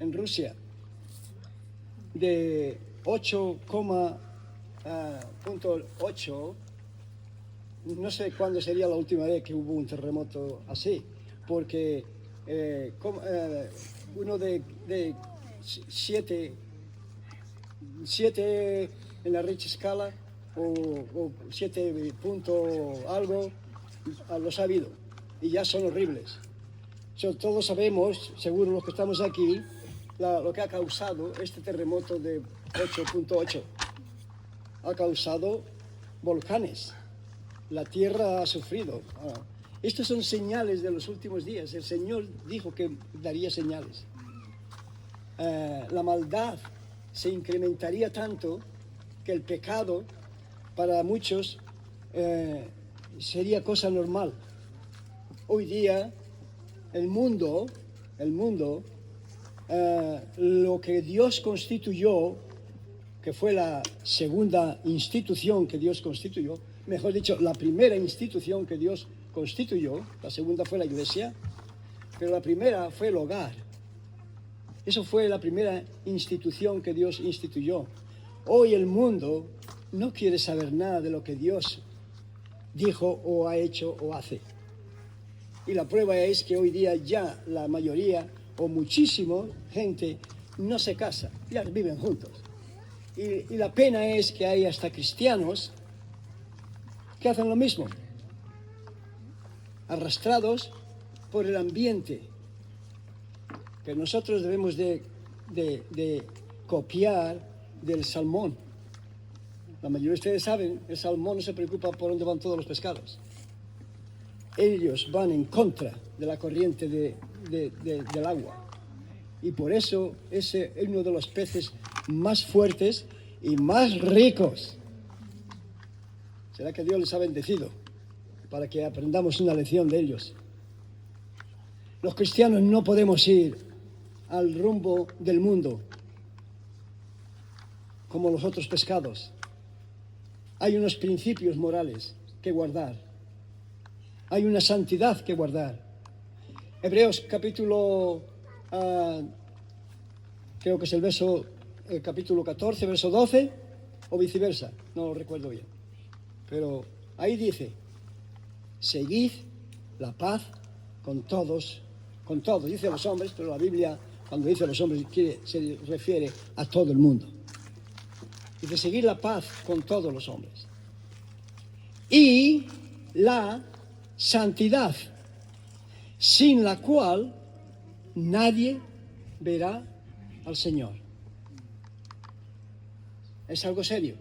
en Rusia de 8,8. No sé cuándo sería la última vez que hubo un terremoto así, porque uno de 7 en la Richter escala o 7 punto algo, los ha habido y ya son horribles. Todos sabemos, seguro los que estamos aquí, lo que ha causado este terremoto de 8.8. Ha causado volcanes. La tierra ha sufrido. Estos son señales de los últimos días. El Señor dijo que daría señales. La maldad se incrementaría tanto que el pecado para muchos sería cosa normal. Hoy día el mundo, lo que Dios constituyó, que fue la segunda institución que Dios constituyó, mejor dicho, la primera institución que Dios constituyó, la segunda fue la iglesia, pero la primera fue el hogar. Eso fue la primera institución que Dios instituyó. Hoy el mundo no quiere saber nada de lo que Dios dijo o ha hecho o hace. Y la prueba es que hoy día ya la mayoría o muchísima gente no se casa, ya viven juntos. Y la pena es que hay hasta cristianos que hacen lo mismo, arrastrados por el ambiente. Pero nosotros debemos de copiar del salmón. La mayoría de ustedes saben, el salmón no se preocupa por dónde van todos los pescados. Ellos van en contra de la corriente del agua. Y por eso es uno de los peces más fuertes y más ricos. ¿Será que Dios les ha bendecido para que aprendamos una lección de ellos? Los cristianos no podemos ir al rumbo del mundo como los otros pescados. Hay unos principios morales que guardar. Hay una santidad que guardar. Hebreos capítulo, creo que es el capítulo 14, verso 12, o viceversa, no lo recuerdo bien. Pero ahí dice, seguid la paz con todos, dice los hombres, pero la Biblia cuando dice los hombres se refiere a todo el mundo. Dice, seguid la paz con todos los hombres. Y la santidad, sin la cual nadie verá al Señor. Es algo serio.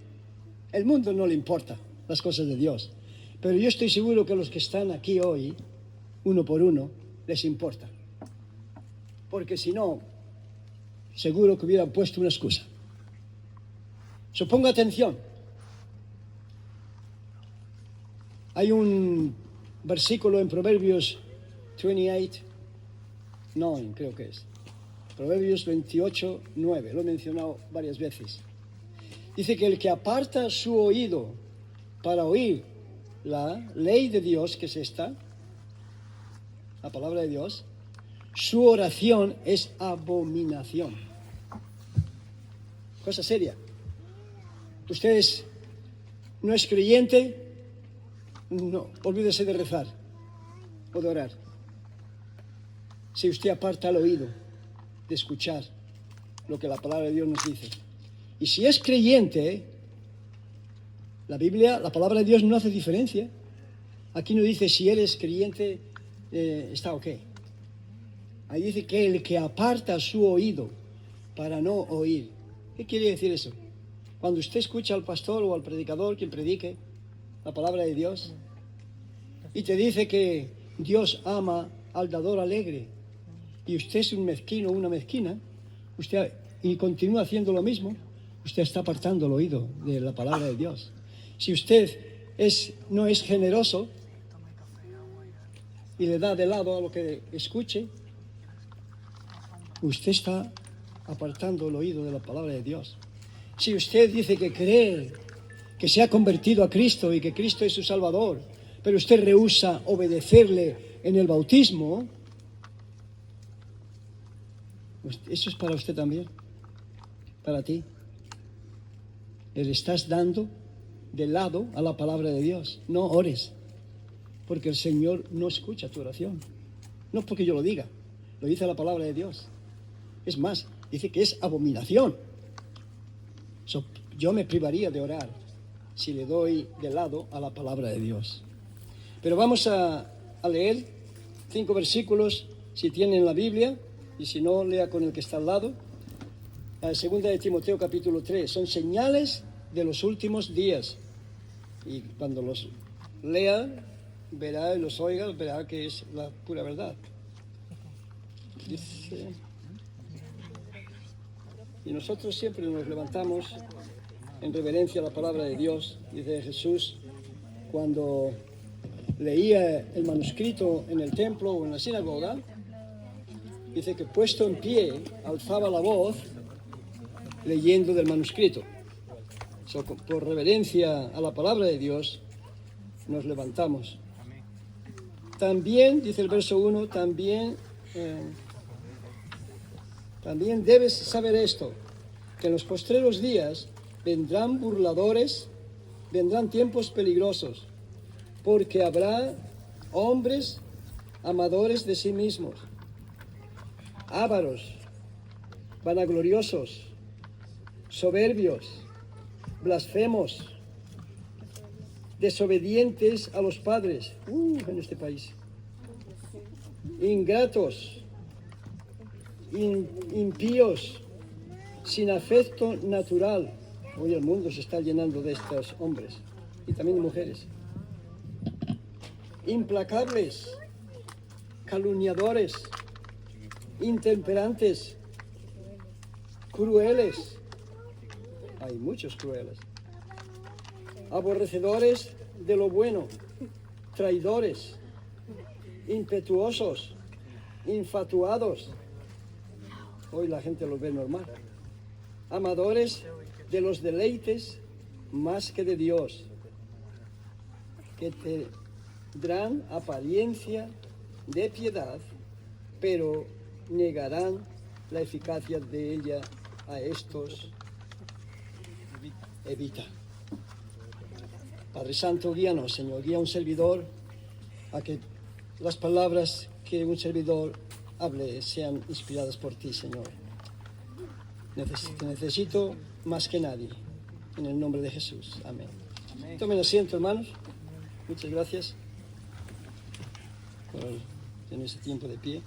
El mundo no le importa las cosas de Dios, pero yo estoy seguro que los que están aquí hoy, uno por uno, les importa. Porque si no, seguro que hubieran puesto una excusa. Ponga atención. Hay un versículo en Proverbios 28, 9, creo que es. Proverbios 28, 9, lo he mencionado varias veces. Dice que el que aparta su oído para oír la ley de Dios, que es esta, la palabra de Dios, su oración es abominación. Cosa seria. Ustedes no es creyente, no, olvídese de rezar o de orar. Si usted aparta el oído de escuchar lo que la palabra de Dios nos dice. Y si es creyente, la palabra de Dios no hace diferencia. Aquí no dice si eres creyente, está ok. Ahí dice que el que aparta su oído para no oír. ¿Qué quiere decir eso? Cuando usted escucha al pastor o al predicador, quien predique la palabra de Dios, y te dice que Dios ama al dador alegre, y usted es un mezquino o una mezquina, y continúa haciendo lo mismo, usted está apartando el oído de la palabra de Dios. Si usted no es generoso y le da de lado a lo que escuche, usted está apartando el oído de la palabra de Dios. Si usted dice que cree que se ha convertido a Cristo y que Cristo es su Salvador, pero usted rehúsa obedecerle en el bautismo, Pues eso es para usted también, para ti. Le estás dando de lado a la palabra de Dios. No ores, porque el Señor no escucha tu oración. No porque yo lo diga, lo dice la palabra de Dios. Es más, dice que es abominación. Yo me privaría de orar si le doy de lado a la palabra de Dios. Pero vamos a leer 5 versículos, si tienen la Biblia, y si no, lea con el que está al lado. Segunda de Timoteo capítulo 3, son señales de los últimos días. Y cuando los lea, verá y los oiga, verá que es la pura verdad. Dice, y nosotros siempre nos levantamos en reverencia a la palabra de Dios. Dice Jesús, cuando leía el manuscrito en el templo o en la sinagoga, dice que puesto en pie, alzaba la voz leyendo del manuscrito. Por reverencia a la palabra de Dios, nos levantamos. También, dice el verso 1, también debes saber esto, que en los postreros días vendrán burladores, vendrán tiempos peligrosos, porque habrá hombres amadores de sí mismos, ávaros, vanagloriosos, soberbios, blasfemos, desobedientes a los padres, en este país, ingratos, impíos, sin afecto natural. Hoy el mundo se está llenando de estos hombres y también de mujeres. Implacables, calumniadores, intemperantes, crueles. Hay muchos crueles. Aborrecedores de lo bueno, traidores, impetuosos, infatuados. Hoy la gente los ve normal. Amadores de los deleites más que de Dios, que tendrán apariencia de piedad, pero negarán la eficacia de ella. A estos evita. Padre Santo, guíanos, Señor, guía a un servidor a que las palabras que un servidor hable sean inspiradas por ti, Señor. Te necesito más que nadie, en el nombre de Jesús. Amén. Tomen asiento, hermanos. Muchas gracias por tener ese tiempo de pie.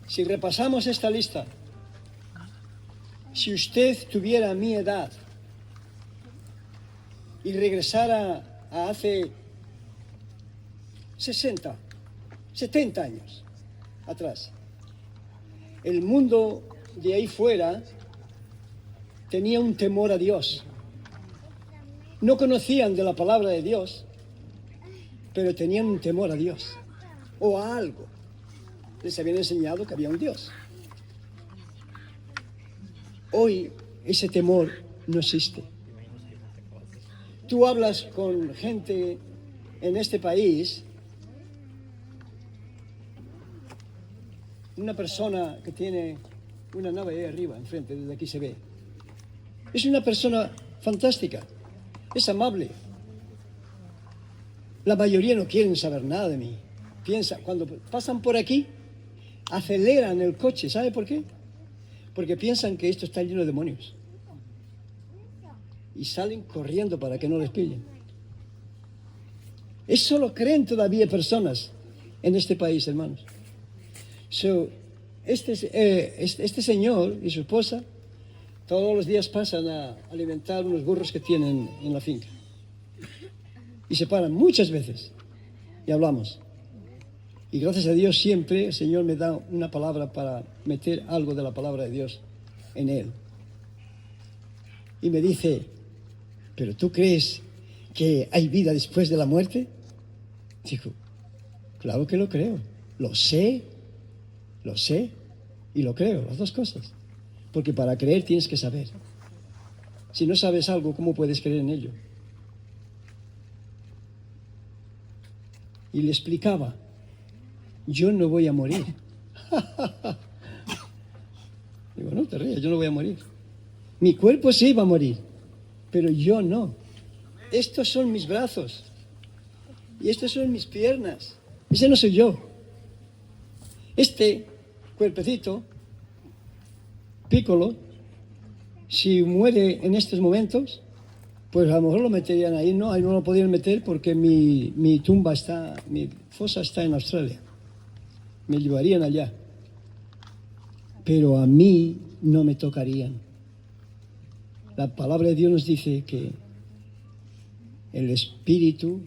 Si repasamos esta lista, si usted tuviera mi edad y regresara a hace 60, 70 años atrás, el mundo de ahí fuera tenía un temor a Dios. No conocían de la palabra de Dios, pero tenían un temor a Dios o a algo. Les habían enseñado que había un Dios. Hoy ese temor no existe. Tú hablas con gente en este país, una persona que tiene una nave ahí arriba, enfrente, desde aquí se ve. Es una persona fantástica, es amable. La mayoría no quieren saber nada de mí. Cuando pasan por aquí, aceleran el coche. ¿Sabe por qué? Porque piensan que esto está lleno de demonios. Y salen corriendo para que no les pillen. Eso lo creen todavía personas en este país, hermanos. Este señor y su esposa todos los días pasan a alimentar unos burros que tienen en la finca. Y se paran muchas veces y hablamos. Y gracias a Dios siempre el Señor me da una palabra para meter algo de la palabra de Dios en él. Y me dice, ¿pero tú crees que hay vida después de la muerte? Digo, claro que lo creo. Lo sé y lo creo, las dos cosas. Porque para creer tienes que saber. Si no sabes algo, ¿cómo puedes creer en ello? Y le explicaba, yo no voy a morir Digo, no te rías, yo no voy a morir. Mi cuerpo sí va a morir, pero yo no. Estos son mis brazos y estas son mis piernas. Ese no soy yo. Este cuerpecito, Piccolo, si muere en estos momentos, pues a lo mejor lo meterían ahí. No, ahí no lo podían meter porque mi tumba está, mi fosa está en Australia. Me llevarían allá. Pero a mí no me tocarían. La palabra de Dios nos dice que el espíritu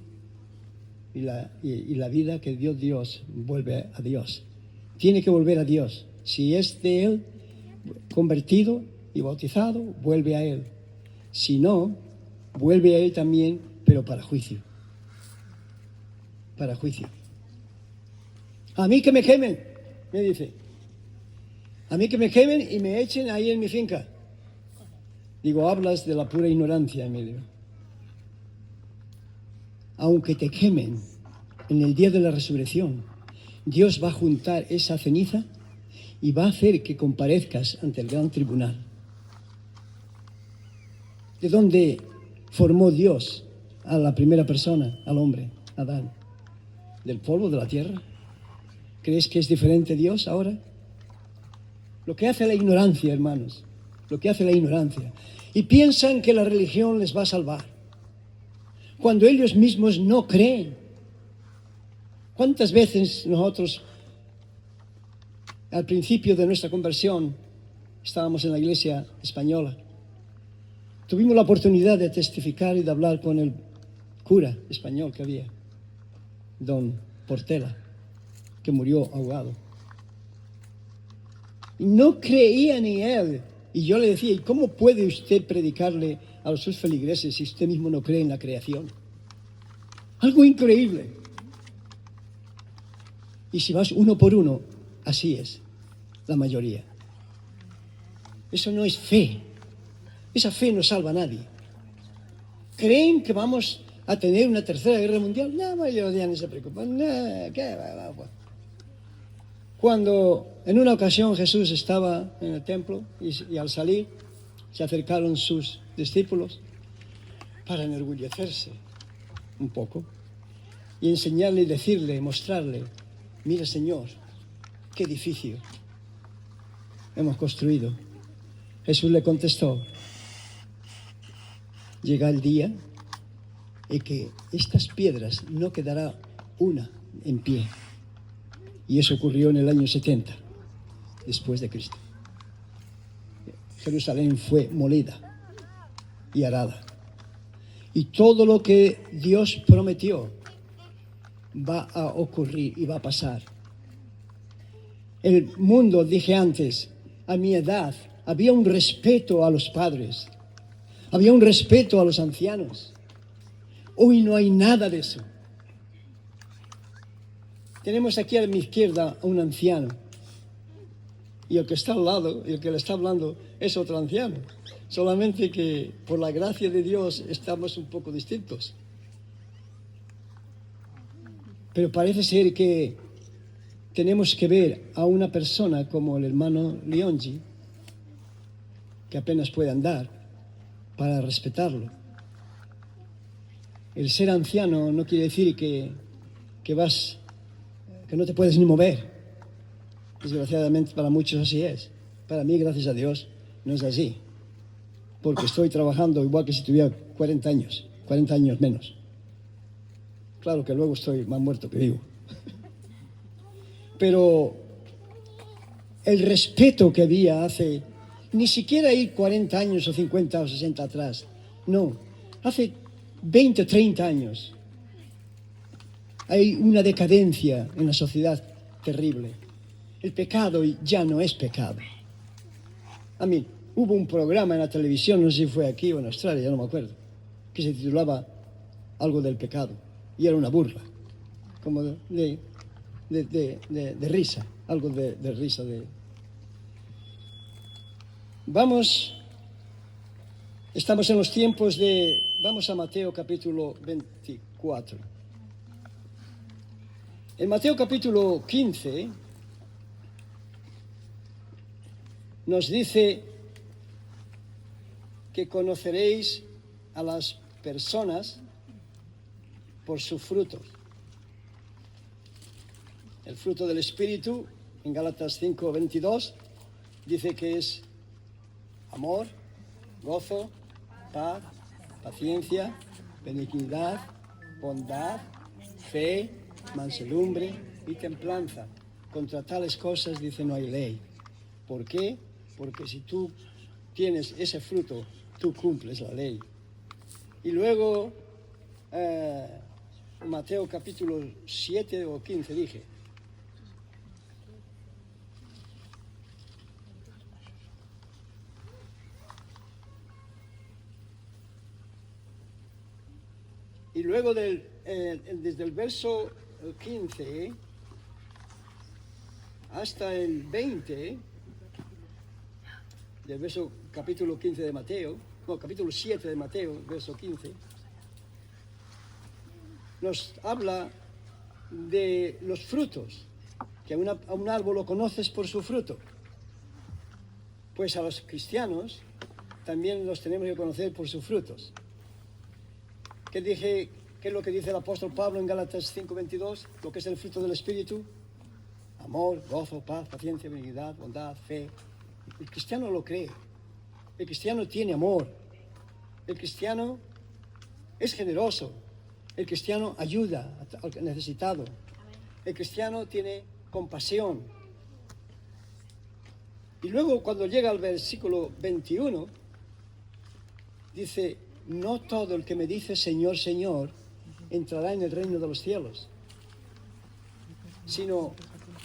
y la vida que dio Dios vuelve a Dios. Tiene que volver a Dios. Si es de Él, convertido y bautizado, vuelve a Él. Si no, vuelve a Él también, pero para juicio. Para juicio. A mí que me quemen, me dice. A mí que me quemen y me echen ahí en mi finca. Digo, hablas de la pura ignorancia, Emilio. Aunque te quemen en el día de la resurrección, Dios va a juntar esa ceniza y va a hacer que comparezcas ante el gran tribunal. ¿De dónde formó Dios a la primera persona, al hombre, Adán? ¿Del polvo de la tierra? ¿Crees que es diferente Dios ahora? Lo que hace la ignorancia, hermanos, lo que hace la ignorancia. Y piensan que la religión les va a salvar, cuando ellos mismos no creen. ¿Cuántas veces nosotros, al principio de nuestra conversión, estábamos en la iglesia española, tuvimos la oportunidad de testificar y de hablar con el cura español que había, don Portela, que murió ahogado? Y no creían en él. Y yo le decía, ¿y cómo puede usted predicarle a sus feligreses si usted mismo no cree en la creación? Algo increíble. Y si vas uno por uno, así es la mayoría. Eso no es fe. Esa fe no salva a nadie. ¿Creen que vamos a tener una tercera guerra mundial? No, mayoría ni se preocupan. No, ¿qué va? Cuando en una ocasión Jesús estaba en el templo y al salir se acercaron sus discípulos para enorgullecerse un poco y enseñarle y decirle, mostrarle, mira Señor, qué edificio hemos construido. Jesús le contestó, llega el día en que estas piedras no quedará una en pie. Y eso ocurrió en el año 70, después de Cristo. Jerusalén fue molida y arada. Y todo lo que Dios prometió va a ocurrir y va a pasar. El mundo, dije antes, a mi edad, había un respeto a los padres, había un respeto a los ancianos. Hoy no hay nada de eso. Tenemos aquí a mi izquierda a un anciano y el que está al lado, el que le está hablando, es otro anciano. Solamente que por la gracia de Dios estamos un poco distintos. Pero parece ser que tenemos que ver a una persona como el hermano Leongi, que apenas puede andar, para respetarlo. El ser anciano no quiere decir que no te puedes ni mover. Desgraciadamente para muchos así es. Para mí, gracias a Dios, no es así. Porque estoy trabajando igual que si tuviera 40 años menos. Claro que luego estoy más muerto que vivo. Pero el respeto que había hace, ni siquiera ir 40 años o 50 o 60 atrás. No, hace 20 o 30 años. Hay una decadencia en la sociedad terrible. El pecado ya no es pecado. A mí, hubo un programa en la televisión, no sé si fue aquí o en Australia, ya no me acuerdo, que se titulaba algo del pecado. Y era una burla, como de risa, algo de risa. Estamos en los tiempos vamos a Mateo capítulo 24. En Mateo capítulo 15 nos dice que conoceréis a las personas por sus frutos. El fruto del Espíritu, en Gálatas 5:22, dice que es amor, gozo, paz, paciencia, benignidad, bondad, fe, mansedumbre y templanza. Contra tales cosas, dice, no hay ley. ¿Por qué? Porque si tú tienes ese fruto, tú cumples la ley. Y luego, Mateo capítulo 7 o 15, dije. Y luego desde el verso 15 hasta el 20, del verso capítulo 15 de Mateo, no, capítulo 7 de Mateo, verso 15, nos habla de los frutos, que a un árbol lo conoces por su fruto. Pues a los cristianos también los tenemos que conocer por sus frutos. ¿Qué es lo que dice el apóstol Pablo en Gálatas 5:22? Lo que es el fruto del Espíritu: amor, gozo, paz, paciencia, benignidad, bondad, fe. El cristiano lo cree. El cristiano tiene amor. El cristiano es generoso. El cristiano ayuda al necesitado. El cristiano tiene compasión. Y luego, cuando llega al versículo 21, dice: no todo el que me dice Señor, Señor, entrará en el reino de los cielos. Sino,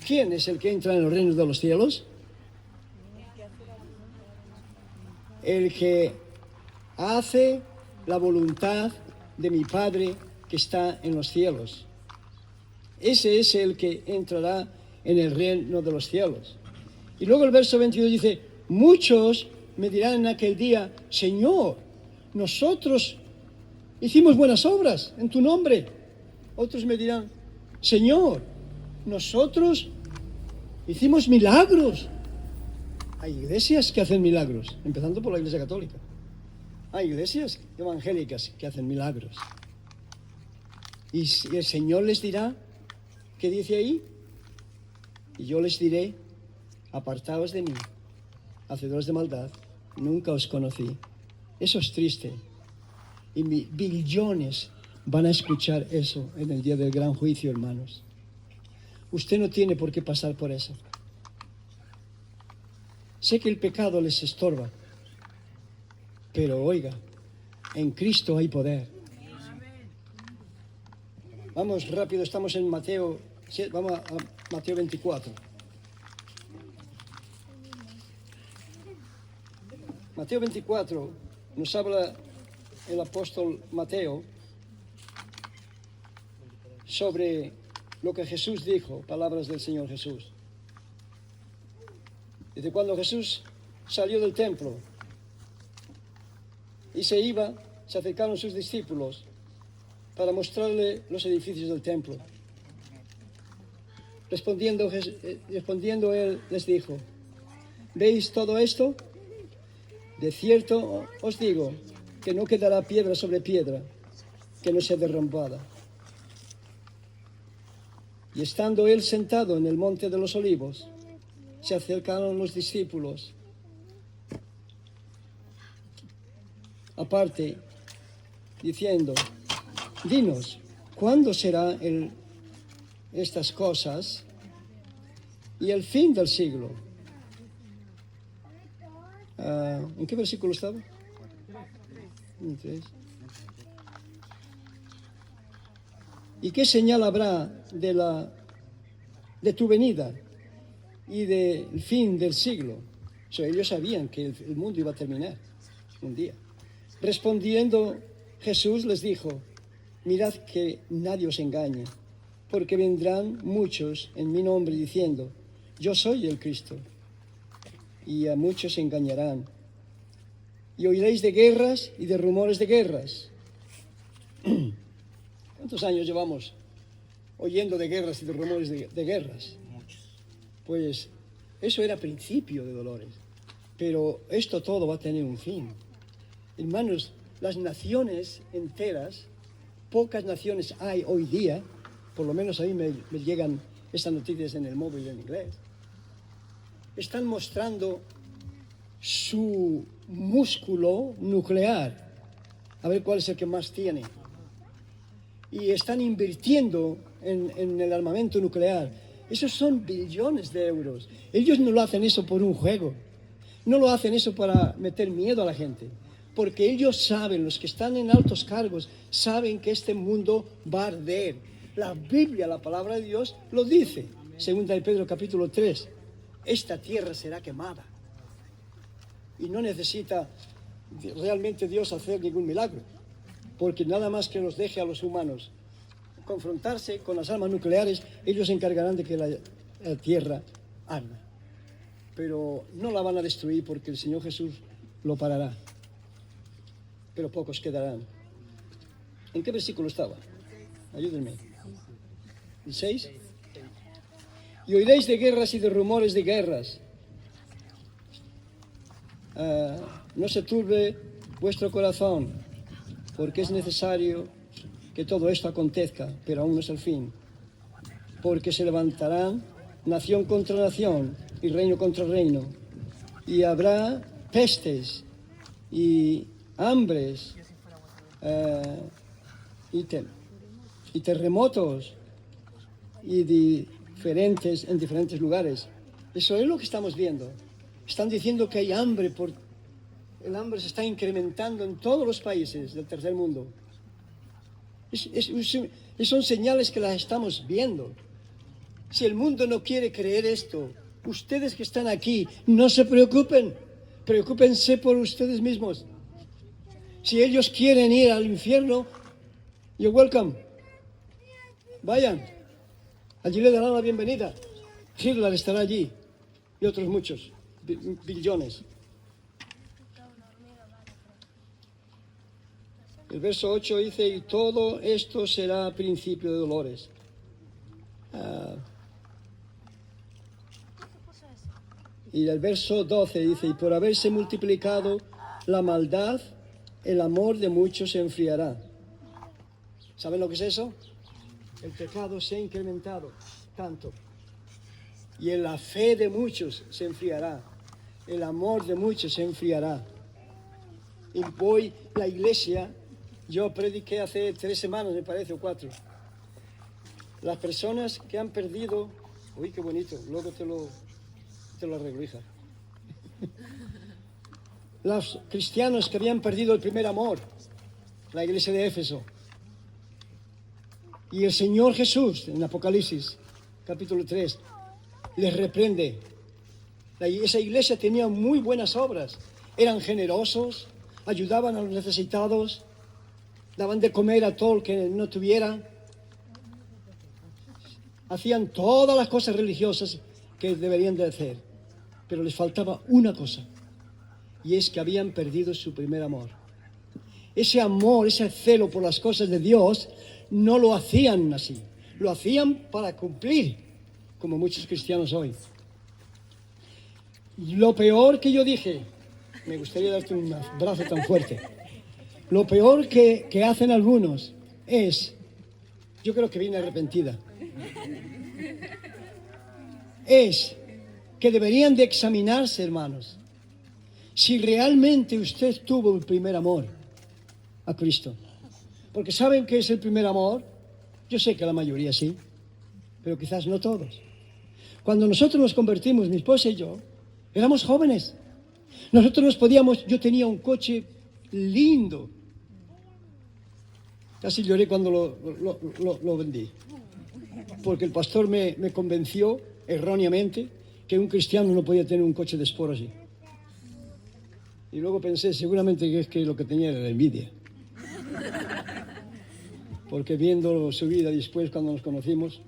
¿quién es el que entra en el reino de los cielos? El que hace la voluntad de mi Padre que está en los cielos. Ese es el que entrará en el reino de los cielos. Y luego el verso 22 dice: muchos me dirán en aquel día: Señor, nosotros hicimos buenas obras en tu nombre. Otros me dirán: Señor, nosotros hicimos milagros. Hay iglesias que hacen milagros, empezando por la Iglesia Católica. Hay iglesias evangélicas que hacen milagros. Y el Señor les dirá, ¿qué dice ahí? Y yo les diré: apartaos de mí, hacedores de maldad, nunca os conocí. Eso es triste. Y billones van a escuchar eso en el día del gran juicio, hermanos. Usted no tiene por qué pasar por eso. Sé que el pecado les estorba, pero oiga, en Cristo hay poder. Vamos rápido, estamos en Mateo, vamos a Mateo 24. Mateo 24 nos habla el apóstol Mateo sobre lo que Jesús dijo, palabras del Señor Jesús. Desde cuando Jesús salió del templo y se acercaron sus discípulos para mostrarle los edificios del templo. Respondiendo él les dijo: ¿veis todo esto? De cierto os digo que no quedará piedra sobre piedra que no sea derrumbada. Y estando él sentado en el monte de los olivos, se acercaron los discípulos aparte, diciendo: dinos, ¿cuándo será estas cosas y el fin del siglo? ¿En qué versículo estaba? 3. ¿Y qué señal habrá de tu venida y del fin del siglo? O sea, ellos sabían que el mundo iba a terminar un día. Respondiendo Jesús les dijo: mirad que nadie os engañe, porque vendrán muchos en mi nombre diciendo: yo soy el Cristo, y a muchos engañarán. Y oiréis de guerras y de rumores de guerras. ¿Cuántos años llevamos oyendo de guerras y de rumores de guerras? Pues eso era principio de dolores. Pero esto todo va a tener un fin. Hermanos, las naciones enteras, pocas naciones hay hoy día, por lo menos a mí me llegan estas noticias en el móvil en inglés, están mostrando su músculo nuclear, a ver cuál es el que más tiene. Y están invirtiendo en el armamento nuclear. Esos son billones de euros. Ellos no lo hacen eso por un juego. No lo hacen eso para meter miedo a la gente. Porque ellos saben, los que están en altos cargos, saben que este mundo va a arder. La Biblia, la palabra de Dios, lo dice. Segunda de Pedro capítulo 3. Esta tierra será quemada. Y no necesita realmente Dios hacer ningún milagro. Porque nada más que los deje a los humanos confrontarse con las armas nucleares, ellos se encargarán de que la tierra arda. Pero no la van a destruir porque el Señor Jesús lo parará. Pero pocos quedarán. ¿En qué versículo estaba? Ayúdenme. ¿El 6? Y oiréis de guerras y de rumores de guerras. No se turbe vuestro corazón, porque es necesario que todo esto acontezca, pero aún no es el fin. Porque se levantarán nación contra nación y reino contra reino, y habrá pestes y hambres y terremotos y en diferentes lugares. Eso es lo que estamos viendo. Están diciendo que hay hambre, el hambre se está incrementando en todos los países del tercer mundo. Son señales que las estamos viendo. Si el mundo no quiere creer esto, ustedes que están aquí, no se preocupen. Preocúpense por ustedes mismos. Si ellos quieren ir al infierno, you're welcome. Vayan. Allí le darán la bienvenida. Hitler estará allí. Y otros muchos. Billones. El verso 8 dice, y todo esto será principio de dolores. Y el verso 12 dice, y por haberse multiplicado la maldad, el amor de muchos se enfriará. ¿Saben lo que es eso? El pecado se ha incrementado tanto. Y en la fe de muchos se enfriará. El amor de muchos se enfriará. Y hoy la iglesia, yo prediqué hace 3 semanas, me parece, o 4. Las personas que han perdido, uy, qué bonito, luego te lo arreglo, hija. Los cristianos que habían perdido el primer amor, la iglesia de Éfeso. Y el Señor Jesús, en Apocalipsis, capítulo 3, les reprende. Esa iglesia tenía muy buenas obras. Eran generosos, ayudaban a los necesitados, daban de comer a todo el que no tuviera. Hacían todas las cosas religiosas que deberían de hacer. Pero les faltaba una cosa. Y es que habían perdido su primer amor. Ese amor, ese celo por las cosas de Dios, no lo hacían así. Lo hacían para cumplir, como muchos cristianos hoy. Lo peor que yo dije, me gustaría darte un abrazo tan fuerte. Lo peor que hacen algunos es, yo creo que viene arrepentida, es que deberían de examinarse, hermanos, si realmente usted tuvo el primer amor a Cristo. Porque ¿saben qué es el primer amor? Yo sé que la mayoría sí, pero quizás no todos. Cuando nosotros nos convertimos, mi esposa y yo, éramos jóvenes. Nosotros nos podíamos, yo tenía un coche lindo. Casi lloré cuando lo vendí. Porque el pastor me convenció erróneamente que un cristiano no podía tener un coche de sport así. Y luego pensé, seguramente que es que lo que tenía era la envidia. Porque viendo su vida después cuando nos conocimos.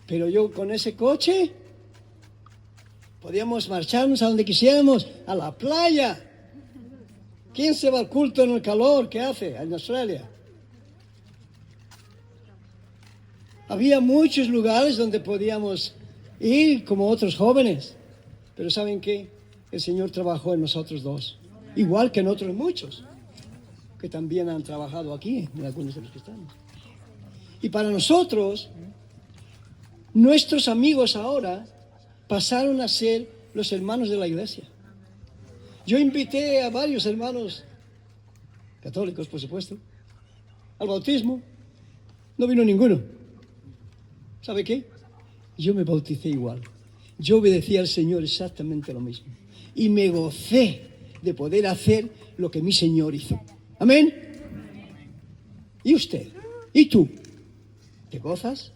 Pero yo con ese coche podíamos marcharnos a donde quisiéramos, a la playa. ¿Quién se va al culto en el calor que hace en Australia? Había muchos lugares donde podíamos ir como otros jóvenes. Pero ¿saben qué? el Señor trabajó en nosotros dos, igual que en otros muchos, que también han trabajado aquí, en algunos de los que estamos. Y para nosotros, nuestros amigos ahora pasaron a ser los hermanos de la iglesia. Yo invité a varios hermanos, católicos por supuesto, al bautismo. No vino ninguno. ¿Sabe qué? Yo me bauticé igual. Yo obedecí al Señor exactamente lo mismo. Y me gocé de poder hacer lo que mi Señor hizo. Amén. ¿Y usted? ¿Y tú? ¿Te gozas?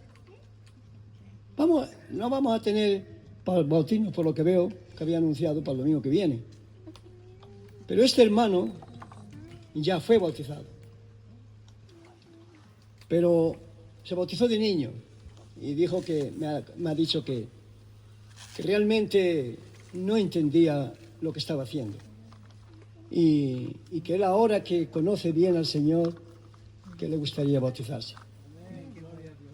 No vamos a tener bautismo, por lo que veo, que había anunciado para el domingo que viene. Pero este hermano ya fue bautizado. Pero se bautizó de niño y dijo que me ha dicho que realmente no entendía lo que estaba haciendo. Y que él ahora que conoce bien al Señor, que le gustaría bautizarse.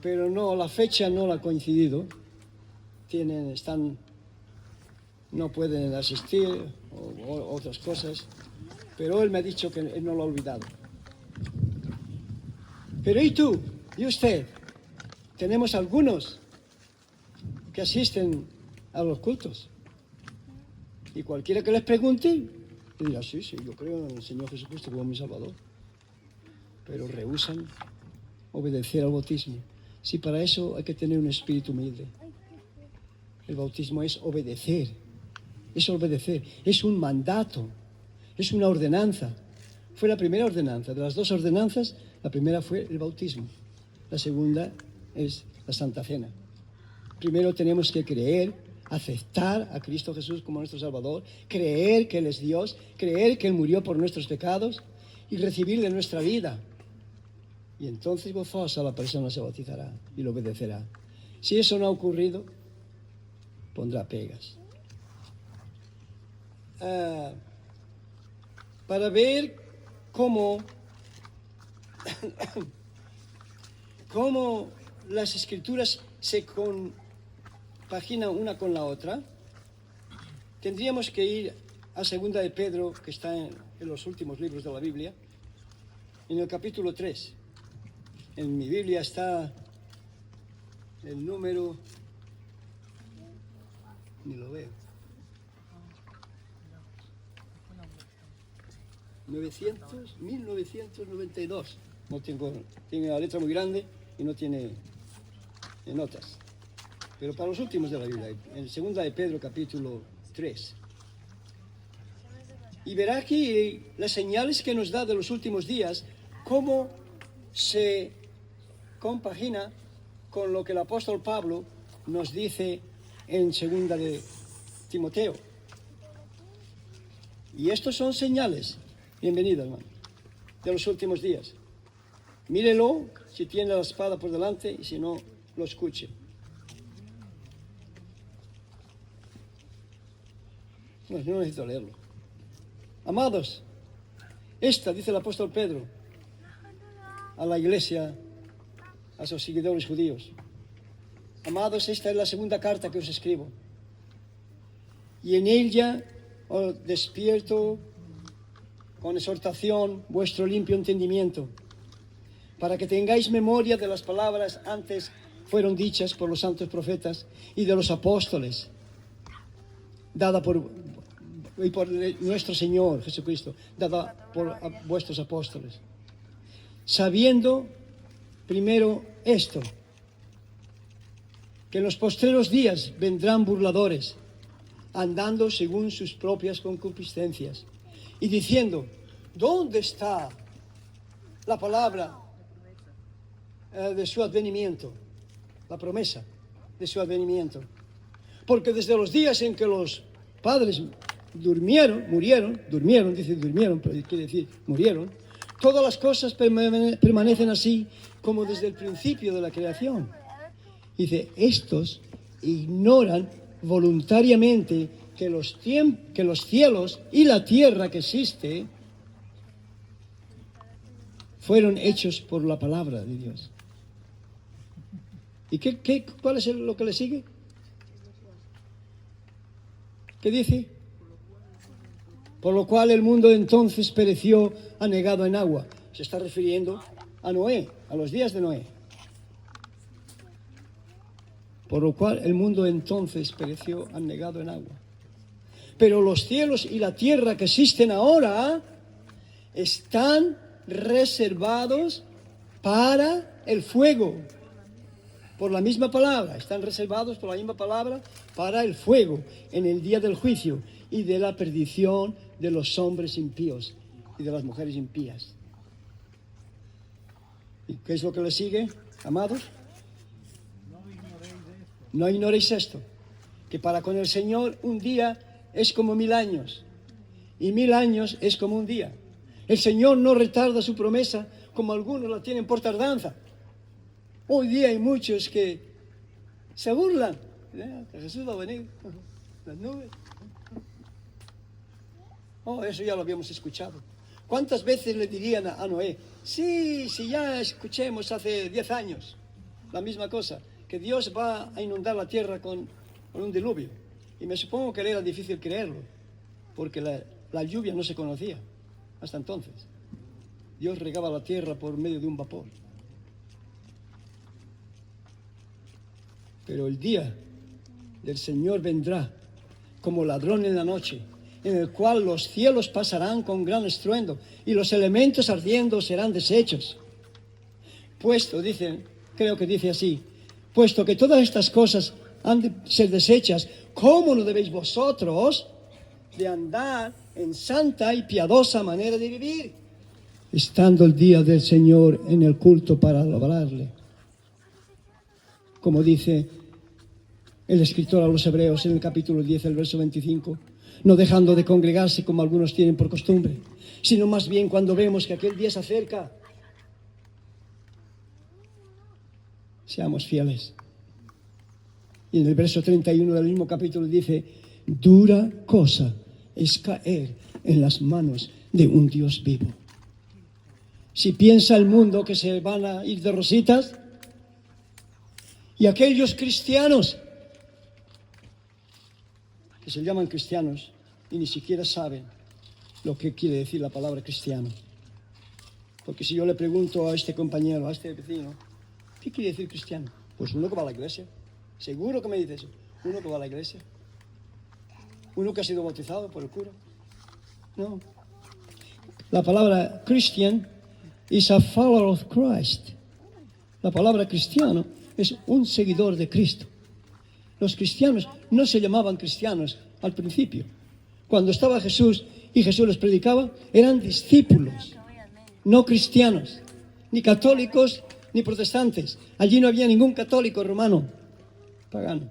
Pero no, la fecha no la ha coincidido. No pueden asistir o otras cosas. Pero él me ha dicho que él no lo ha olvidado. Pero ¿y tú? ¿Y usted? Tenemos algunos que asisten a los cultos. Y cualquiera que les pregunte, dirá, sí, yo creo en el Señor Jesucristo como mi Salvador. Pero rehúsan obedecer al bautismo. Sí, para eso hay que tener un espíritu humilde. El bautismo es obedecer. Es obedecer. Es un mandato. Es una ordenanza. Fue la primera ordenanza. De las dos ordenanzas, la primera fue el bautismo. La segunda es la Santa Cena. Primero tenemos que creer, aceptar a Cristo Jesús como nuestro Salvador, creer que Él es Dios, creer que Él murió por nuestros pecados y recibirle en nuestra vida. Y entonces gozosa la persona se bautizará y lo obedecerá. Si eso no ha ocurrido, pondrá pegas. Para ver cómo las Escrituras se compaginan una con la otra, tendríamos que ir a Segunda de Pedro, que está en los últimos libros de la Biblia, en el capítulo 3. En mi Biblia está el número, ni lo veo, 1992. No tiene la letra muy grande y no tiene notas. Pero para los últimos de la Biblia, en Segunda de Pedro, capítulo 3. Y verá aquí las señales que nos da de los últimos días, cómo se compagina con lo que el apóstol Pablo nos dice en Segunda de Timoteo. Y estos son señales, bienvenido hermano, de los últimos días. Mírelo si tiene la espada por delante y si no, lo escuche. No necesito leerlo. Amados, esta, dice el apóstol Pedro, a la iglesia, a sus seguidores judíos. Amados, esta es la segunda carta que os escribo. Y en ella os despierto con exhortación vuestro limpio entendimiento, para que tengáis memoria de las palabras antes fueron dichas por los santos profetas y de los apóstoles, dada por nuestro Señor Jesucristo, dada por vuestros apóstoles. Sabiendo primero esto, que en los postreros días vendrán burladores, andando según sus propias concupiscencias, y diciendo, ¿dónde está la palabra de su advenimiento? La promesa de su advenimiento. Porque desde los días en que los padres murieron, pero quiere decir murieron, todas las cosas permanecen así como desde el principio de la creación. Dice, estos ignoran voluntariamente que los cielos y la tierra que existe fueron hechos por la palabra de Dios. ¿Y cuál es lo que le sigue? ¿Qué dice? por lo cual el mundo entonces pereció anegado en agua. Se está refiriendo a Noé, a los días de Noé. Por lo cual el mundo entonces pereció anegado en agua. Pero los cielos y la tierra que existen ahora están reservados para el fuego. Por la misma palabra, están reservados por la misma palabra para el fuego en el día del juicio y de la perdición de los hombres impíos y de las mujeres impías. ¿Y qué es lo que le sigue, amados? No ignoréis esto, que para con el Señor un día es como 1000 años, y 1000 años es como un día. El Señor no retarda su promesa, como algunos la tienen por tardanza. Hoy día hay muchos que se burlan. Que Jesús va a venir, las nubes. Oh, eso ya lo habíamos escuchado. ¿Cuántas veces le dirían a Noé? Sí, ya escuchemos hace 10 años la misma cosa, que Dios va a inundar la tierra con un diluvio. Y me supongo que le era difícil creerlo, porque la lluvia no se conocía hasta entonces. Dios regaba la tierra por medio de un vapor. Pero el día del Señor vendrá como ladrón en la noche, en el cual los cielos pasarán con gran estruendo y los elementos ardiendo serán deshechos. Puesto, dicen, creo que dice así, puesto que todas estas cosas han de ser deshechas, ¿cómo no debéis vosotros de andar en santa y piadosa manera de vivir, estando el día del Señor en el culto para adorarle? Como dice el escritor a los Hebreos en el capítulo 10, el verso 25, no dejando de congregarse como algunos tienen por costumbre, sino más bien cuando vemos que aquel día se acerca, seamos fieles. Y en el verso 31 del mismo capítulo dice, dura cosa es caer en las manos de un Dios vivo. Si piensa el mundo que se van a ir de rositas, y aquellos cristianos que se llaman cristianos y ni siquiera saben lo que quiere decir la palabra cristiano. Porque si yo le pregunto a este compañero, a este vecino, ¿qué quiere decir cristiano? Pues uno que va a la iglesia. Seguro que me dice eso. Uno que va a la iglesia. Uno que ha sido bautizado por el cura. No. La palabra Christian is a follower of Christ. La palabra cristiano es un seguidor de Cristo. Los cristianos no se llamaban cristianos al principio. Cuando estaba Jesús y Jesús les predicaba, eran discípulos, no cristianos, ni católicos ni protestantes. Allí no había ningún católico romano, pagano,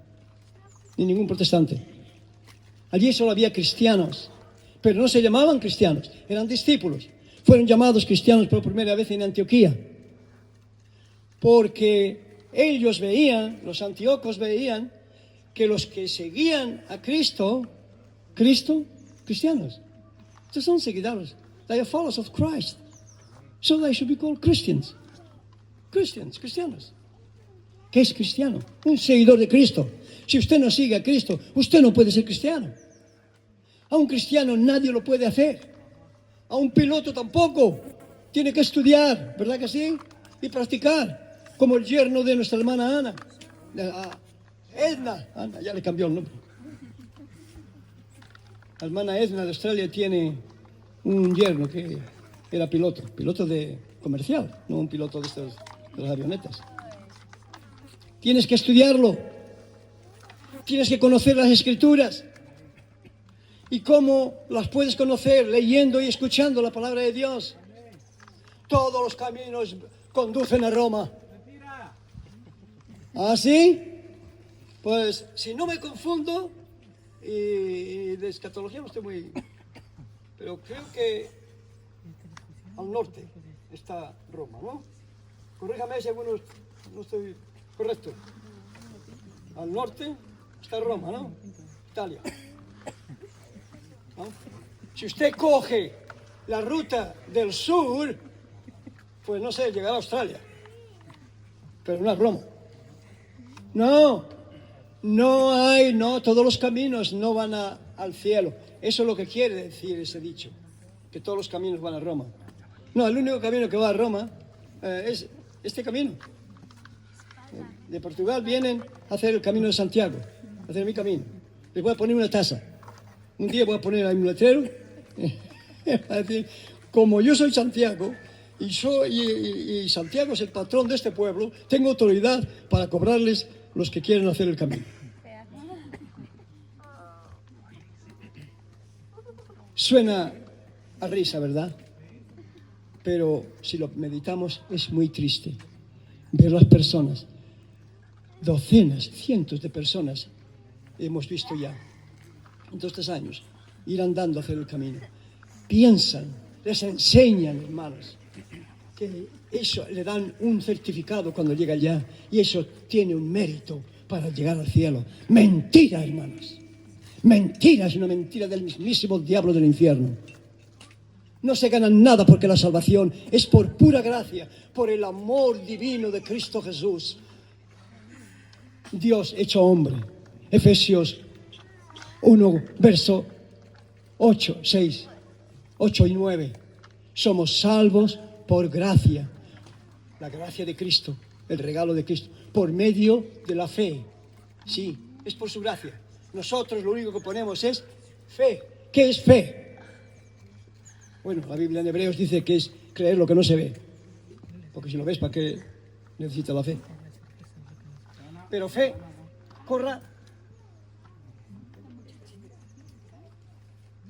ni ningún protestante. Allí solo había cristianos, pero no se llamaban cristianos, eran discípulos. Fueron llamados cristianos por primera vez en Antioquía, porque ellos veían, los antíocos veían, que los que seguían a Cristo, cristianos. Estos son seguidores. They are followers of Christ. So they should be called Christians. Cristianos. ¿Qué es cristiano? Un seguidor de Cristo. Si usted no sigue a Cristo, usted no puede ser cristiano. A un cristiano nadie lo puede hacer. A un piloto tampoco. Tiene que estudiar, ¿verdad que sí? Y practicar, como el yerno de nuestra hermana Ana. Edna, ya le cambió el nombre. La hermana Edna de Australia tiene un yerno que era piloto de comercial, no un piloto de estos de las avionetas. Tienes que estudiarlo, tienes que conocer las Escrituras. ¿Y cómo las puedes conocer? Leyendo y escuchando la palabra de Dios. Todos los caminos conducen a Roma. ¿Ah, sí? Pues, si no me confundo, y de escatología no estoy muy... Pero creo que al norte está Roma, ¿no? Corríjame si alguno no estoy correcto. Al norte está Roma, ¿no? Italia. ¿No? Si usted coge la ruta del sur, pues no sé, llegará a Australia. Pero no a Roma. No, todos los caminos no van a al cielo. Eso es lo que quiere decir ese dicho, que todos los caminos van a Roma. No, el único camino que va a Roma es este camino. De Portugal vienen a hacer el camino de Santiago, a hacer mi camino. Les voy a poner una tasa. Un día voy a poner ahí un letrero, a decir, como yo soy Santiago, y Santiago es el patrón de este pueblo, tengo autoridad para cobrarles los que quieren hacer el camino. Suena a risa, ¿verdad? Pero si lo meditamos es muy triste ver las personas, docenas, cientos de personas hemos visto ya en todos estos años ir andando a hacer el camino. Piensan, les enseñan, hermanos, que eso le dan un certificado cuando llega allá y eso tiene un mérito para llegar al cielo. Mentira, hermanos. Mentira, es una mentira del mismísimo diablo del infierno. No se ganan nada porque la salvación es por pura gracia, por el amor divino de Cristo Jesús. Dios hecho hombre. Efesios 1, verso 8, 6, 8 y 9. Somos salvos por gracia. La gracia de Cristo, el regalo de Cristo, por medio de la fe. Sí, es por su gracia. Nosotros lo único que ponemos es fe. ¿Qué es fe? Bueno, la Biblia en Hebreos dice que es creer lo que no se ve. Porque si lo ves, ¿para qué necesita la fe? Pero fe, corra.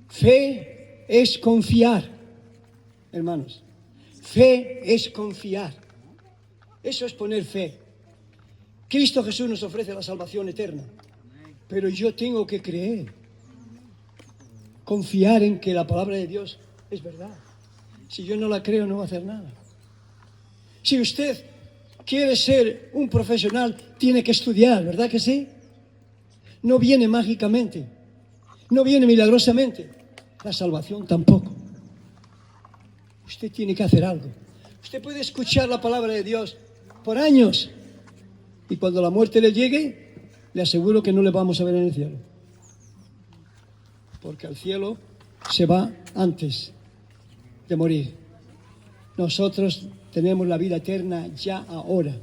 Fe es confiar, hermanos. Fe es confiar. Eso es poner fe. Cristo Jesús nos ofrece la salvación eterna. Pero yo tengo que creer. Confiar en que la palabra de Dios es verdad. Si yo no la creo, no va a hacer nada. Si usted quiere ser un profesional, tiene que estudiar, ¿verdad que sí? No viene mágicamente. No viene milagrosamente. La salvación tampoco. Usted tiene que hacer algo. Usted puede escuchar la palabra de Dios por años y cuando la muerte le llegue, le aseguro que no le vamos a ver en el cielo. Porque al cielo se va antes de morir. Nosotros tenemos la vida eterna ya ahora.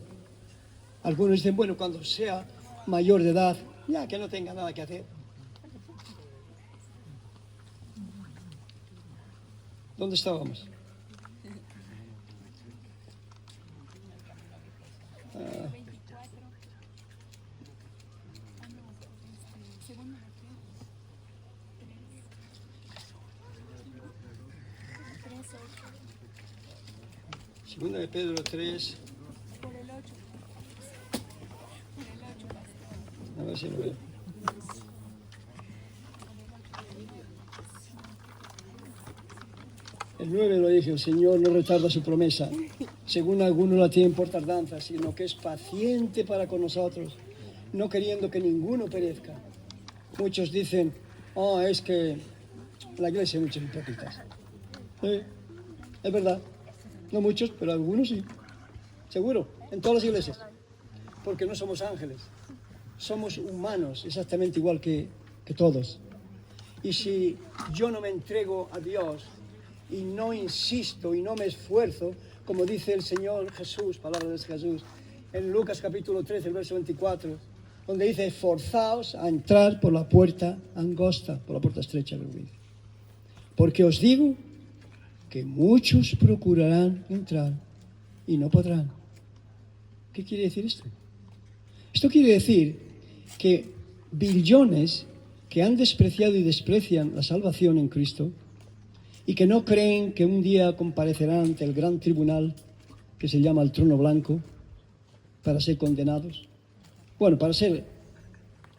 Algunos dicen, bueno, cuando sea mayor de edad, ya que no tenga nada que hacer. ¿Dónde estábamos? Segunda de Pedro 3. A ver si lo veo. El 9 lo dice, el Señor no retarda su promesa, según algunos la tienen por tardanza, sino que es paciente para con nosotros, no queriendo que ninguno perezca. Muchos dicen, es que la iglesia hay muchos hipócritas. Es verdad, no muchos, pero algunos sí, seguro, en todas las iglesias, porque no somos ángeles, somos humanos, exactamente igual que todos. Y si yo no me entrego a Dios, y no insisto y no me esfuerzo, como dice el Señor Jesús, palabra de Jesús, en Lucas capítulo 13, el verso 24, donde dice, esforzaos a entrar por la puerta angosta, por la puerta estrecha, porque os digo que muchos procurarán entrar y no podrán. ¿Qué quiere decir esto? Esto quiere decir que billones que han despreciado y desprecian la salvación en Cristo, y que no creen que un día comparecerán ante el gran tribunal que se llama el trono blanco para ser condenados. Bueno, para ser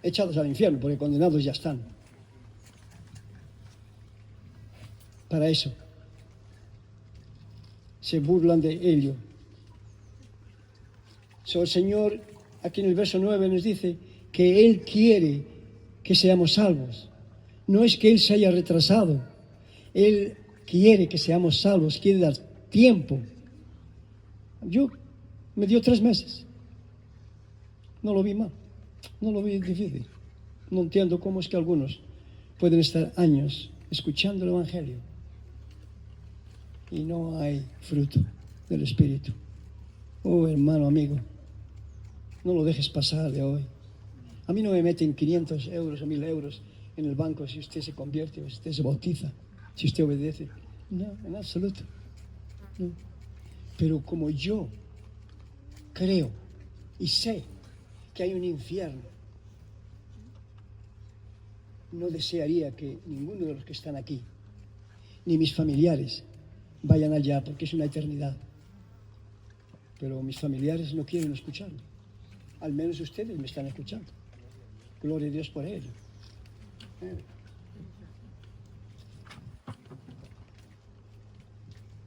echados al infierno, porque condenados ya están. Para eso se burlan de ello. El Señor, aquí en el verso 9, nos dice que Él quiere que seamos salvos. No es que Él se haya retrasado. Él quiere que seamos salvos, quiere dar tiempo. Me dio 3 meses. No lo vi mal, no lo vi difícil. No entiendo cómo es que algunos pueden estar años escuchando el Evangelio y no hay fruto del Espíritu. Oh, hermano, amigo, no lo dejes pasar de hoy. A mí no me meten 500 euros o 1000 euros en el banco si usted se convierte o si usted se bautiza, si usted obedece. No, en absoluto. No. Pero como yo creo y sé que hay un infierno, no desearía que ninguno de los que están aquí, ni mis familiares, vayan allá, porque es una eternidad. Pero mis familiares no quieren escucharlo. Al menos ustedes me están escuchando. Gloria a Dios por ello.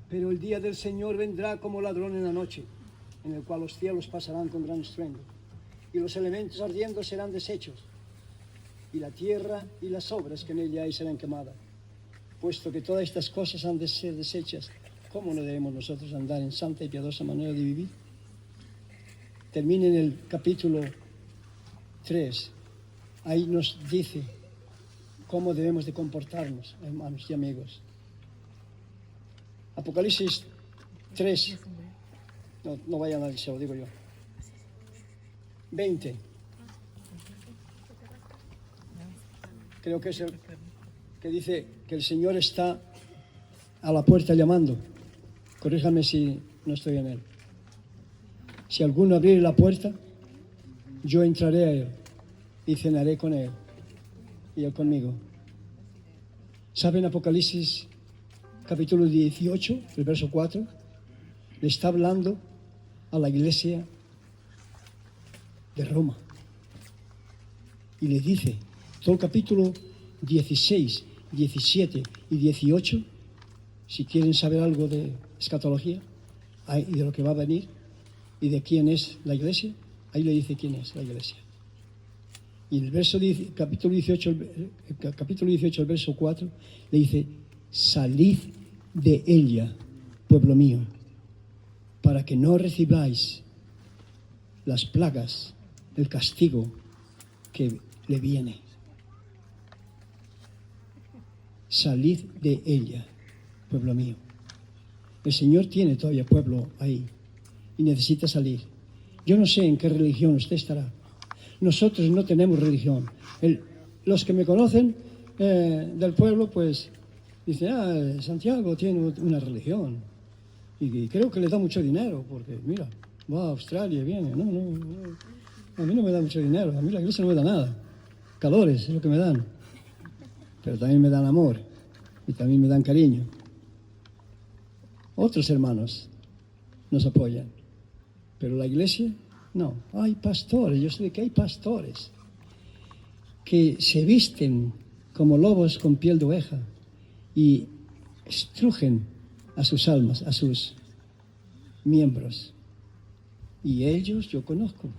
Pero el día del Señor vendrá como ladrón en la noche, en el cual los cielos pasarán con gran estruendo, y los elementos ardiendo serán deshechos, y la tierra y las obras que en ella hay serán quemadas. Puesto que todas estas cosas han de ser deshechas, ¿cómo no debemos nosotros andar en santa y piadosa manera de vivir? Termina en el capítulo 3. Ahí nos dice cómo debemos de comportarnos, hermanos y amigos. Apocalipsis 3. No vayan a se lo digo yo. 20. Creo que es el que dice que el Señor está a la puerta llamando. Corríjame si no estoy en él. Si alguno abriere la puerta, yo entraré a él y cenaré con él y él conmigo. ¿Saben Apocalipsis capítulo 18, el verso 4? Le está hablando a la iglesia de Roma. Y le dice, todo el capítulo 16, 17 y 18, si quieren saber algo de escatología y de lo que va a venir y de quién es la iglesia, ahí le dice quién es la iglesia. Y en el verso capítulo 18, el verso 4, le dice, salid de ella, pueblo mío, para que no recibáis las plagas, el castigo que le viene. Salid de ella, pueblo mío. El Señor tiene todavía pueblo ahí y necesita salir. Yo no sé en qué religión usted estará. Nosotros no tenemos religión. Los que me conocen del pueblo, pues, dicen, Santiago tiene una religión. Y creo que le da mucho dinero, porque, mira, va a Australia y viene. No, a mí no me da mucho dinero. A mí la iglesia no me da nada. Calores es lo que me dan. Pero también me dan amor y también me dan cariño. Otros hermanos nos apoyan, pero la iglesia no. Hay pastores, yo sé de que hay pastores que se visten como lobos con piel de oveja y estrujen a sus almas, a sus miembros. Y ellos yo conozco,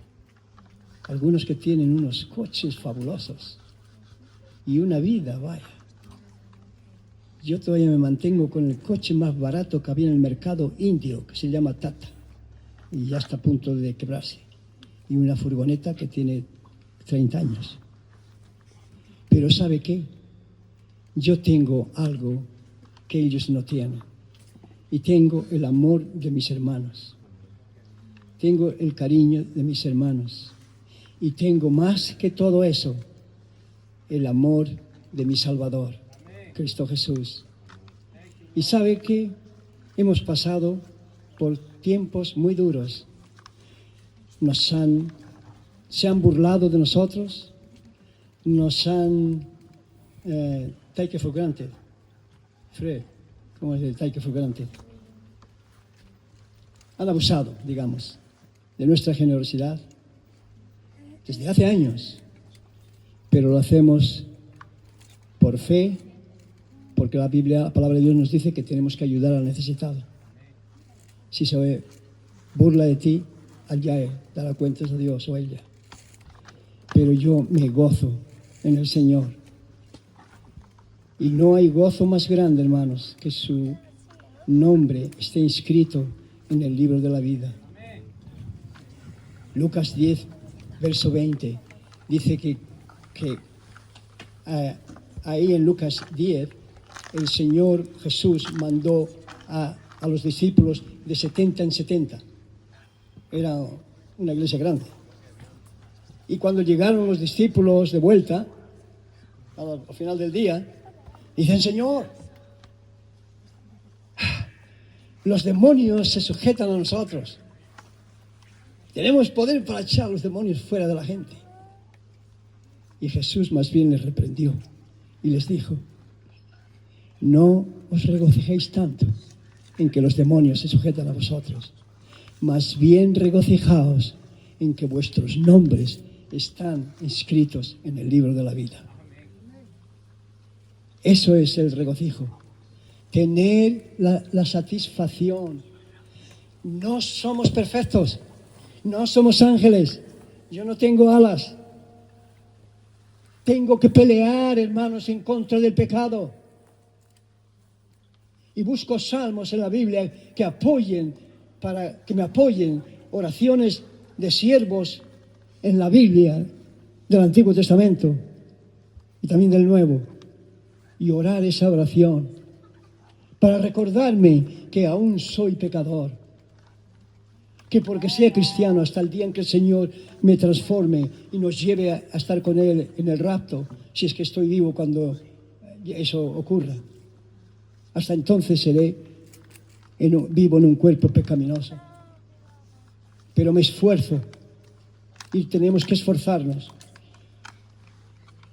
algunos que tienen unos coches fabulosos y una vida, vaya. Yo todavía me mantengo con el coche más barato que había en el mercado indio, que se llama Tata, y ya está a punto de quebrarse. Y una furgoneta que tiene 30 años. Pero ¿sabe qué? Yo tengo algo que ellos no tienen. Y tengo el amor de mis hermanos. Tengo el cariño de mis hermanos. Y tengo más que todo eso, el amor de mi Salvador, Cristo Jesús. Y sabe que hemos pasado por tiempos muy duros. Se han burlado de nosotros, nos han take for granted. Fred, ¿cómo es el take for granted? Han abusado, digamos, de nuestra generosidad desde hace años, pero lo hacemos por fe, porque la palabra de Dios nos dice que tenemos que ayudar al necesitado. Si se burla de ti, allá él dará cuentas a Dios o a ella. Pero yo me gozo en el Señor. Y no hay gozo más grande, hermanos, que su nombre esté inscrito en el libro de la vida. Lucas 10, verso 20, dice que ahí en Lucas 10, el Señor Jesús mandó a los discípulos de 70 en 70. Era una iglesia grande. Y cuando llegaron los discípulos de vuelta, al final del día, dicen: Señor, los demonios se sujetan a nosotros. Tenemos poder para echar a los demonios fuera de la gente. Y Jesús más bien les reprendió y les dijo: no os regocijéis tanto en que los demonios se sujetan a vosotros, más bien regocijaos en que vuestros nombres están inscritos en el libro de la vida. Eso es el regocijo. Tener la satisfacción. No somos perfectos. No somos ángeles. Yo no tengo alas. Tengo que pelear, hermanos, en contra del pecado. Y busco salmos en la Biblia para que me apoyen, oraciones de siervos en la Biblia del Antiguo Testamento y también del Nuevo, y orar esa oración para recordarme que aún soy pecador, que porque sea cristiano hasta el día en que el Señor me transforme y nos lleve a estar con Él en el rapto, si es que estoy vivo cuando eso ocurra, hasta entonces seré vivo en un cuerpo pecaminoso. Pero me esfuerzo y tenemos que esforzarnos.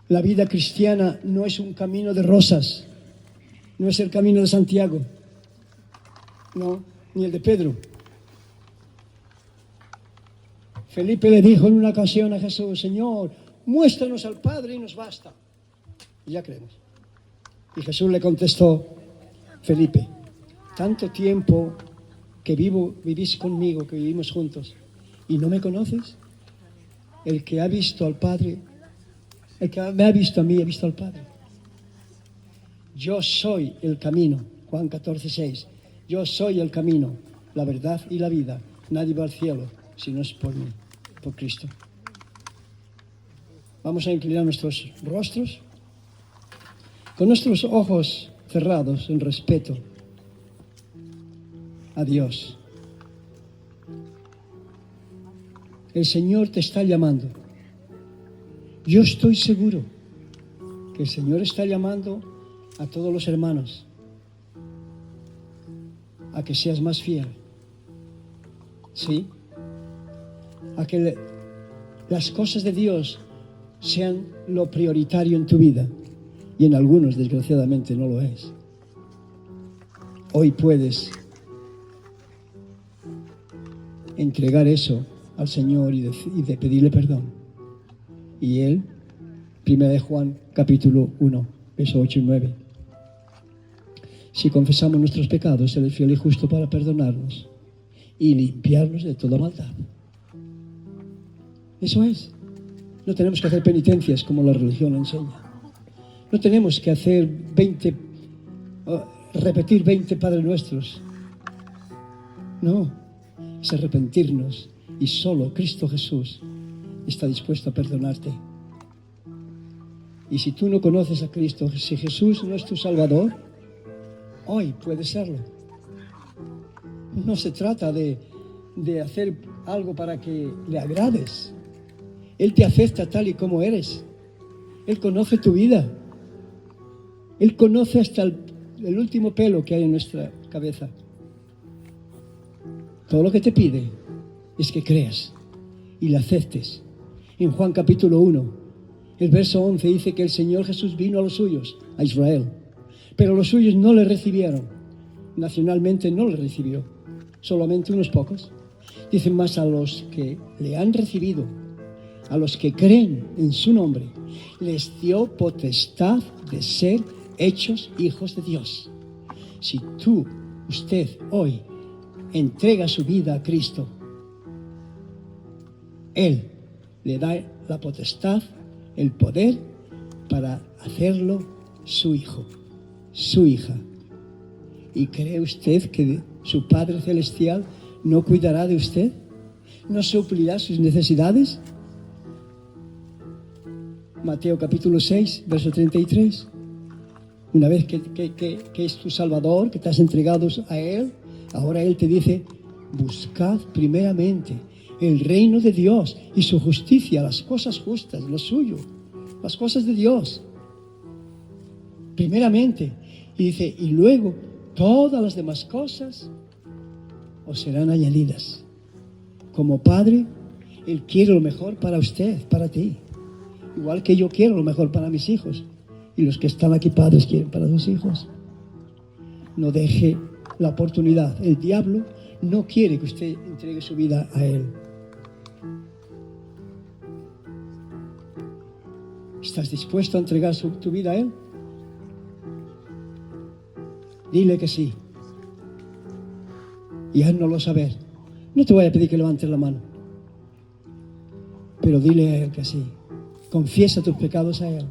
La vida cristiana no es un camino de rosas, no es el camino de Santiago, no, ni el de Pedro. Felipe le dijo en una ocasión a Jesús: Señor, muéstranos al Padre y nos basta. Y ya creemos. Y Jesús le contestó: Felipe, tanto tiempo que vivís conmigo, que vivimos juntos, ¿y no me conoces? El que ha visto al Padre, el que me ha visto a mí, ha visto al Padre. Yo soy el camino, Juan 14:6. Yo soy el camino, la verdad y la vida. Nadie va al cielo si no es por mí, por Cristo. Vamos a inclinar nuestros rostros, con nuestros ojos cerrados en respeto a Dios. El Señor te está llamando. Yo estoy seguro que el Señor está llamando a todos los hermanos a que seas más fiel. ¿Sí? A que las cosas de Dios sean lo prioritario en tu vida. Y en algunos, desgraciadamente, no lo es. Hoy puedes entregar eso al Señor y de pedirle perdón. Y Él, 1 Juan, capítulo 1, versos 8 y 9. Si confesamos nuestros pecados, Él es fiel y justo para perdonarnos y limpiarnos de toda maldad. Eso es. No tenemos que hacer penitencias como la religión enseña. No tenemos que hacer repetir 20 Padres Nuestros. No, es arrepentirnos, y solo Cristo Jesús está dispuesto a perdonarte. Y si tú no conoces a Cristo, si Jesús no es tu Salvador, hoy puede serlo. No se trata de hacer algo para que le agrades. Él te acepta tal y como eres. Él conoce tu vida. Él conoce hasta el último pelo que hay en nuestra cabeza. Todo lo que te pide es que creas y le aceptes. En Juan capítulo 1, el verso 11 dice que el Señor Jesús vino a los suyos, a Israel, pero los suyos no le recibieron. Nacionalmente no le recibió, solamente unos pocos. Dicen más: a los que le han recibido, a los que creen en su nombre, les dio potestad de ser hechos hijos de Dios. Si usted hoy entrega su vida a Cristo, Él le da la potestad, el poder para hacerlo su hijo, su hija. ¿Y cree usted que su Padre Celestial no cuidará de usted? ¿No suplirá sus necesidades? Mateo capítulo 6, verso 33. Una vez que es tu Salvador, que te has entregado a Él, ahora Él te dice, buscad primeramente el reino de Dios y su justicia, las cosas justas, lo suyo, las cosas de Dios. Primeramente. Y dice, y luego todas las demás cosas os serán añadidas. Como Padre, Él quiere lo mejor para usted, para ti. Igual que yo quiero lo mejor para mis hijos. Y los que están aquí padres quieren para sus hijos. No deje la oportunidad. El diablo no quiere que usted entregue su vida a Él. ¿Estás dispuesto a entregar tu vida a Él? Dile que sí. Y haznoslo saber. No te voy a pedir que levantes la mano. Pero dile a Él que sí. Confiesa tus pecados a Él.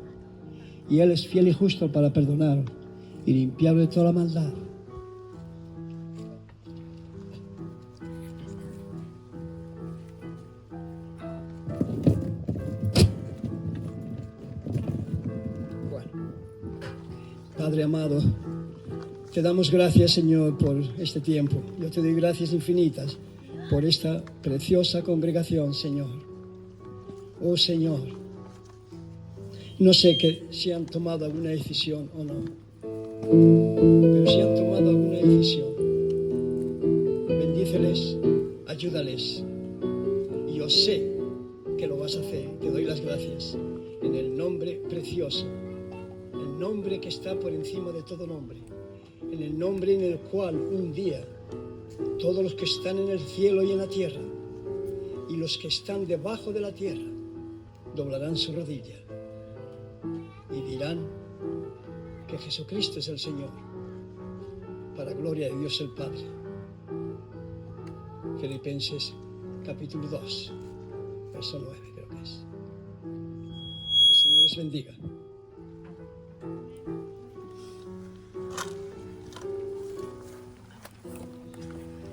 Y Él es fiel y justo para perdonar y limpiarlo de toda la maldad. Bueno, Padre amado, te damos gracias, Señor, por este tiempo. Yo te doy gracias infinitas por esta preciosa congregación, Señor. Oh, Señor, no sé si han tomado alguna decisión o no, pero si han tomado alguna decisión, bendíceles, ayúdales. Y yo sé que lo vas a hacer. Te doy las gracias en el nombre precioso, el nombre que está por encima de todo nombre, en el nombre en el cual un día todos los que están en el cielo y en la tierra y los que están debajo de la tierra doblarán su rodilla y dirán que Jesucristo es el Señor, para gloria de Dios el Padre. Filipenses capítulo 2, verso 9 creo que es. Que el Señor les bendiga.